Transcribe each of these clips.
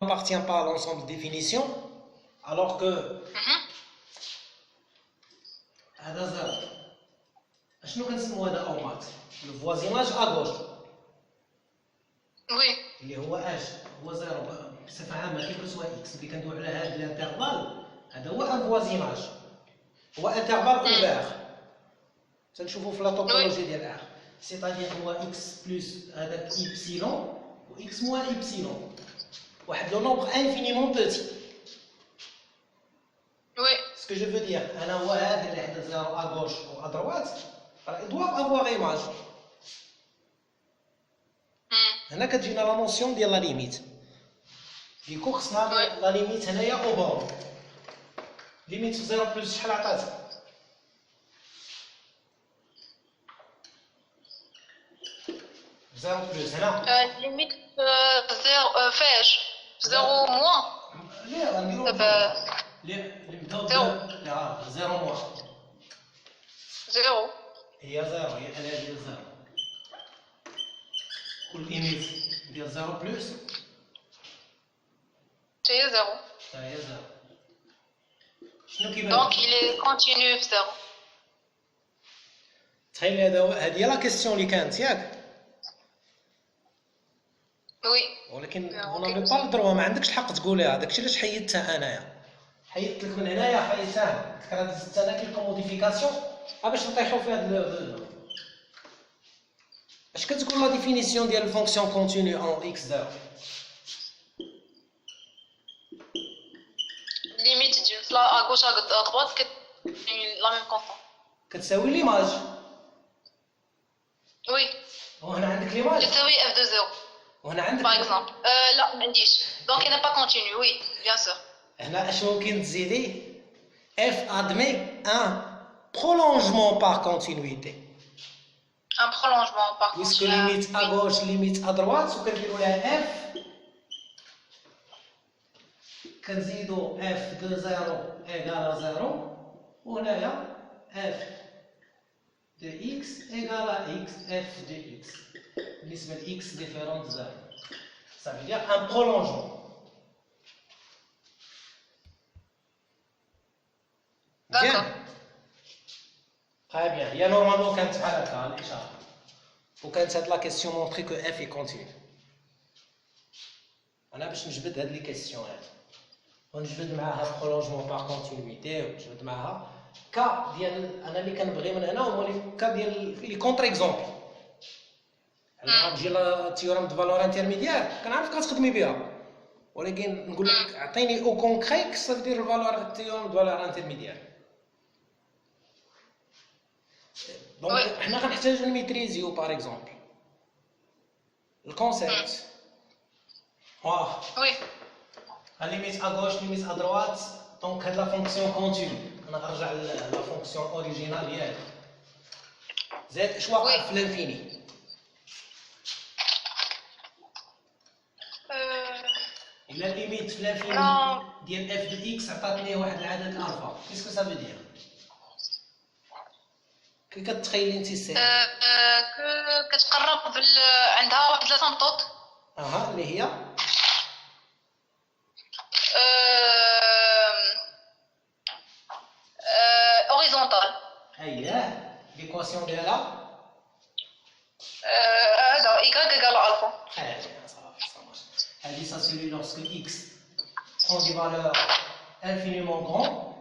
n'appartient pas à l'ensemble de définition, alors que هذا زيرو. شنو كنسموا هذا اومات؟ لو فوازيناج اغوش وي اللي هو اش هو زيرو بصفه عامه كيف سوا اكس اللي كندوي على هذا الانترفال. هذا هو ان فوازيناج، هو انترفال اوفير. تنشوفوا في لا توبولوجي ديال ار سيتادير هو اكس بلس هذاك ايبسيلون و اكس موان ايبسيلون، واحد لو نومبر انفينيمون بوتي. وي Ce que je veux dire, انا هو هذا اللي حدا زيرو ا غوش و ا دروات ils doivent avoir image. هنا كتجينا لا نوسيون ديال لا ليميت. ديكو خصنا لا ليميت هنايا او بور. ليميت في 0 بلس شحال عطات؟ زيرو بلس هنا ليميت زيرو فاش زيرو موان لا غنديرو دابا اللي نبداو زيرو. لا زيرو موان زيرو هي زيرو، هي انا ديال زيرو. والليميت ديال زيرو بلس هي زيرو. حتى هي زيرو. شنو كيبان؟ دونك il est continu في زيرو. تخيل هذه هي لا كيسيون اللي كانت ياك، وي ولكن انا مي با الدروا، ما عندكش الحق تقوليها. داكشي علاش حيدتها انايا، حيدت لك من هنايا، حيدتها قلت لك راه دزت انا كيلكو موديفيكاسيون باش نطيحوا في هذا. اش كتقول لا ديفينيسيون ديال الفونكسيون كونتينيو اون اكس زيرو؟ ليميت ديال لا غوش ا droite لا ميم كونستون. كتساوي ليماج. وي وهنا عندك ليماج تساوي اف دو زيرو وهنا عندك باغ اكزومبل. لا ما عنديش دونك il n'est pas continu. وي بيان سور. هنا اش ممكن تزيدي؟ اف ادمي ان prolongement par continuité. Un prolongement par contre. Puisque limite à gauche, limite à droite, وكنديروا لها f كنزيدوا f de 0 égale à 0 وهنايا f de x égale à x f de x بالنسبة ل x différent de 0. Ça veut dire un prolongement. D'accord. Très bien. Il y a normalement كانت بحال هكا الإشارة. وكانت هاد لا كيسيون مونطري كو اف اي كونتينيو. انا باش نجبد هاد لي كيسيون هادي ونجبد معاها برولونجمون بار كونتينيتي ونجبد معاها كا ديال انا اللي كنبغي من هنا هما لي كا ديال لي كونتر اكزومبل. انا غتجي لا تيورام دو فالور انترميديير كنعرف كتخدمي بها، ولكن نقول لك عطيني او كونكري كيفاش دير الفالور تيورام دو فالور انترميديير. دونك حنا غنحتاجو نميتريزيو باغ اكزومبل الكونسيبت. واه وي ليميت ا غوش ليميت ا دروات. دونك هاد لا فونكسيون كونتينيو انا غنرجع لا فونكسيون اوريجينال ديالي. زائد اش واقع في الانفيني؟ الا ليميت في الانفيني ديال اف دو اكس عطاتني واحد العدد الفا، كيسكو سا فو دير؟ كي كتخيلي انت السير كتقرب عندها واحد لاسامبطوط اللي هي اوريزونتال. اييه ليكواسيون ديالها هذا y égale الفا. هذه ça c'est lorsque x prend des valeurs infiniment grandes,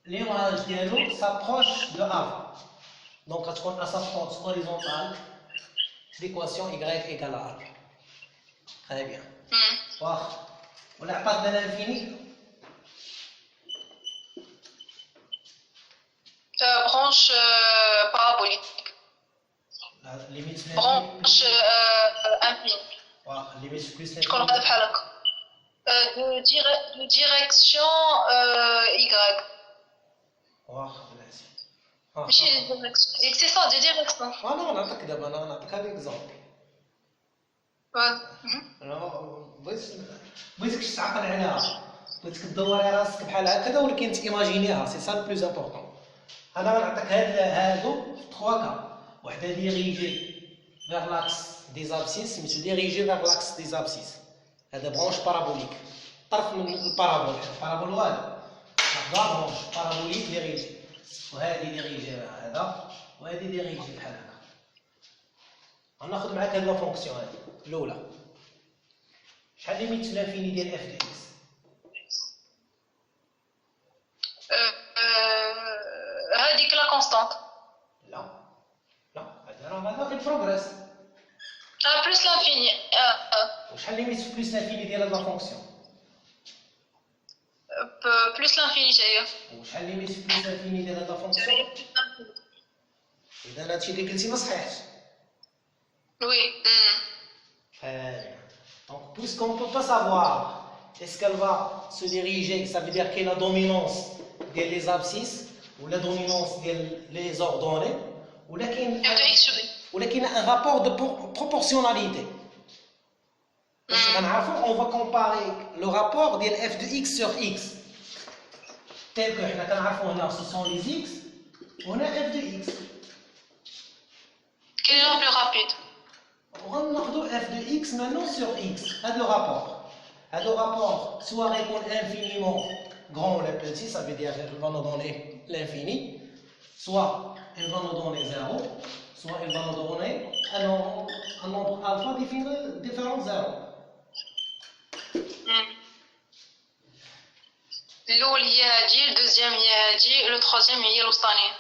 l'image dialo s'approche de alpha. Donc غتكون asymptote horizontale l'équation y égale à alpha. Très bien. واخا ولا عطاتنا l'infini branche parabolique. La limite branche infinie. واخا limite plus تكون غادا بحال هكا. de direction y. واخا بلاتي ماشي ديريكسيون سي سا دي ديريكسيون. انا نعطيك دابا انا نعطيك هذا اكزومبل. بغيتك تعقل عليها، بغيتك تدوري راسك بحال هكذا ولكن تيماجينيها. سي سا لو بلوز امبورطون. انا غنعطيك هادو 3 كا. وحده ديريجي فيغ لاكس دي زابسيس سميتو ديريجي فيغ لاكس دي زابسيس. هذا برونش بارابوليك طرف من البارابول البارابول هذا برونش بارابوليك ديريجي وهذه ديريجي مع هذا وهذه ديريجي بحال هكا غناخذ معاك هاد لا فونكسيون هادي الاولى شحال ليميت لانفيني ديال اف دو اكس هذيك لا كونستانت لا هذا راه هذا غير بروغريس بلس لانفيني وشحال ليميت بلس لانفيني ديال هاد لا فونكسيون بلس لانفيني تاهي وشحال ليميت بلس لانفيني ديال هاد لا فونكسيون اذا هادشي اللي قلتي ما صحيحش وي Très bien. Donc, puisqu'on ne peut pas savoir est-ce qu'elle va se diriger, ça veut dire qu'il y a la dominance des abscisses ou la dominance des ordonnées, ou là qu'il y a un rapport de proportionnalité. On va comparer le rapport de f de x sur x. Tel que ce sont les x, on a f de x. Quel est le plus rapide? On va f de x maintenant sur x. À deux rapports. À deux rapports, soit répondre infiniment grand ou petit, ça veut dire qu'elle va nous donner l'infini, soit elle va nous donner 0, soit elle va nous donner un nombre alpha différent de 0. الأول هي هادي الدوزيام هي هادي لو تخوازيام هي الوسطانية.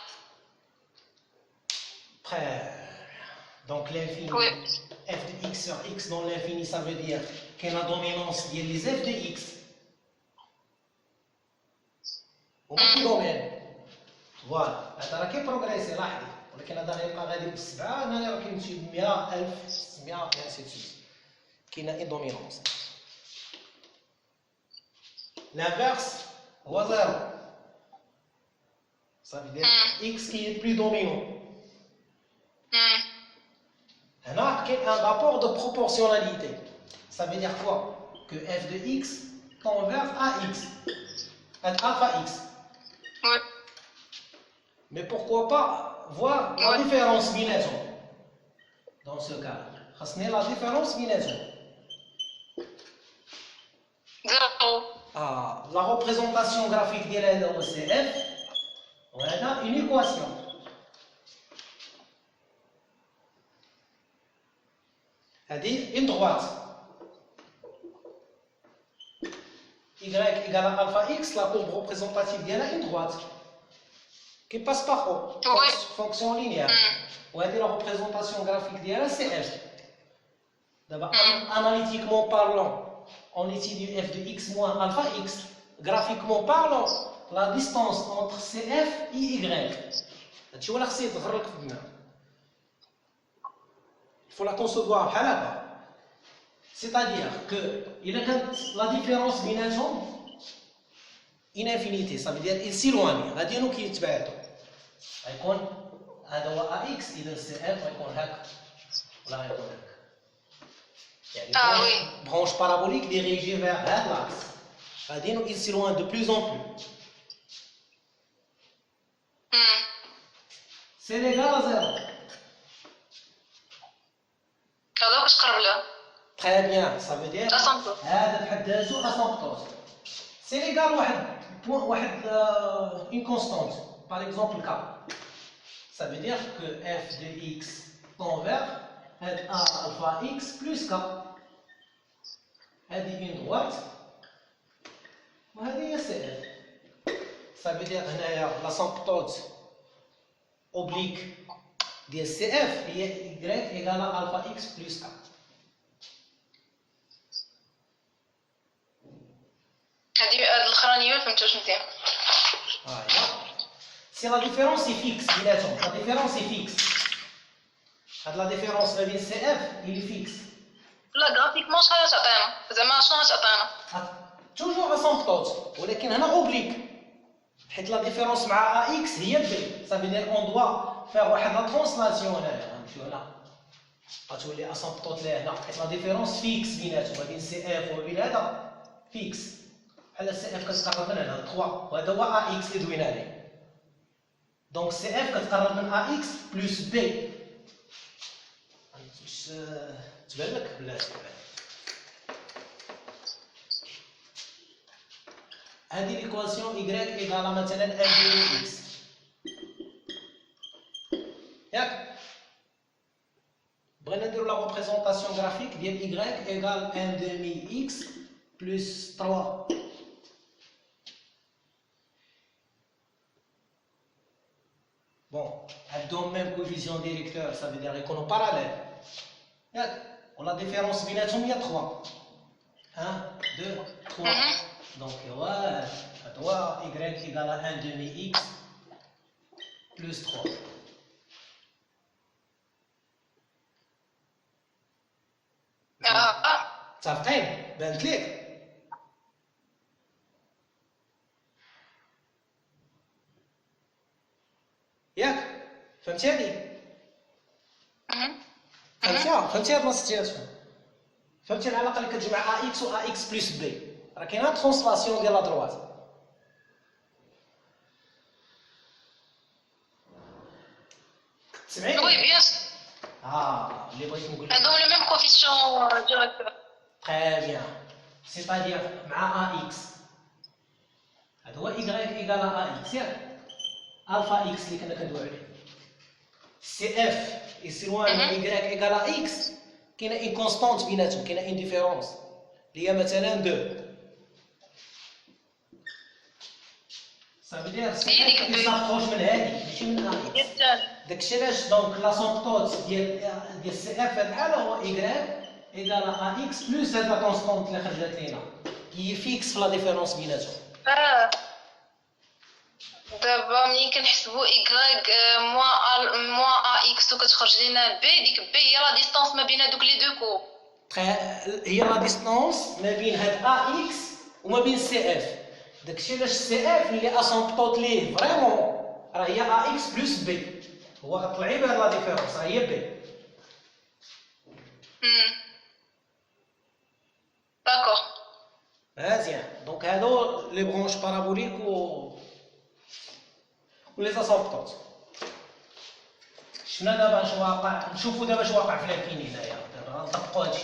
Très. Donc l'infini, Oui. f de x sur x dans l'infini, ça veut dire qu'il y a la dominance des f de x. Au bout du domaine. Voilà. هذا راه كيبروغريسي لاحظي، ولكن هذا غيبقى غادي بالسبعة، هنا راه كيمشي ب 100 1000 600 et ainsi de suite. كاينة une dominance. L'inverse, هو 0. Ça veut dire x qui est plus dominant. Là, il y a un rapport de proportionnalité. Ça veut dire quoi? Que f de x tend vers ax, alpha x. Oui. Mais pourquoi pas voir la différence binaison dans ce cas? C'est la différence binaison. Zéro. La représentation graphique de la OCF, on a une équation. C'est-à-dire une droite. Y égale à alpha x, la courbe représentative de une droite. Qui passe par O. Fonction linéaire. On a dit la représentation graphique de la CF. D'abord, analytiquement parlant, on étudie f de x moins alpha x. Graphiquement parlant, la distance entre CF et Y. Tu vois la recette, il faut la concevoir بحال هكا. C'est-à-dire que la différence بيناتهم une infinité, ça veut dire il s'éloigne. غادي نو كيتبعدوا. غيكون هذا هو ax اذا CF غيكون هكا ولا غيكون هكا. يعني branche parabolique dirigée vers هذا l'axe. غادي نو il s'éloigne de plus en plus. C'est l'égal à 0. هذا واش قرب له. Très bien, ça veut dire هذا بحد ذاته asymptote. C'est l'égal à une constante. Par exemple, k. Ça veut dire que f de x tend vers a alpha x plus k. هذه une droite وهذه هي CF. Ça veut dire هنايا l'asymptote oblique ديال CF هي y égale à alpha x plus k. هذه الأخرانية ما فهمتوش مزيان. Si la différence est fixe, la différence est fixe. La différence ما بين CF il est fixe. لا graphiquement شحال تعطينا؟ زعما شنو تعطينا؟ toujours asymptote ولكن هنا oblique. حيت la différence مع AX هي B. Ça veut dire on doit faire واحد la translation هنايا. غنمشيو هنا. غتولي asymptote لهنا. حيت la différence fixe بيناتهم ما بين CF وما بين هذا fixe. بحال CF كتقرب من هنا 3 وهذا هو AX اللي دوينا عليه. Donc CF كتقرب من AX plus B. واش تبان لك ولا تبان؟ هذه ليكواسيون y ايغالا مثلا 1 دومي x ياك بغينا نديرو لا ريبريزونطاسيون غرافيك ديال y ايغال 1 دومي x بلس 3 bon عندهم même coefficient directeur ça veut dire يكونوا parallèles ياك ولا ديفيرونس بيناتهم هي 3 1 2 3 donc هو y égale à 1 demi x plus 3 صافطين بانت ليك ياك فهمتي هادي فهمتي هاد لا سيتياسيون فهمتي العلاقه اللي كتجمع ا اكس و ا اكس بلس بي راه كاينه ترانسلاسيون ديال لا دروات سمعيني وي بيان اللي بغيت نقول لك عندهم لو ميم كوفيسيون ديريكتور تري بيان سيتادير مع ا اكس هذا هو y ايغال ا اكس ياك الفا اكس اللي كنا كندويو عليه سي اف يساوي y ايغال ا اكس كاينه ان كونستانت بيناتهم كاينه ان ديفيرونس اللي هي مثلا 2 صافي دير سي اف كيسابروش من هادي ماشي من ا اكس داكشي علاش دونك لاسومبتوت ديال سي اف في هاد الحاله هو y ايغال ا اكس بلس هاد لا كونستانت اللي خرجت لينا كي فيكس في لا ديفيرونس بيناتهم دابا ملي كنحسبوا y موا ا اكس وكتخرج لينا بي ديك بي هي لا ديستانس ما بين هذوك لي دو كو هي لا ديستانس ما بين هاد ا اكس وما بين سي اف داكشي علاش سي اف اللي اسومبتوت ليه فريمون راه هي ا اكس بلس بي هو غطلعي بهاد لا ديفيرونس راه هي بي داكور مزيان دونك هادو لي برونش بارابوليك و لي اسومبتوت شفنا دابا اش واقع نشوفوا دابا اش واقع في لابين هنايا دابا غنطبقوا هادشي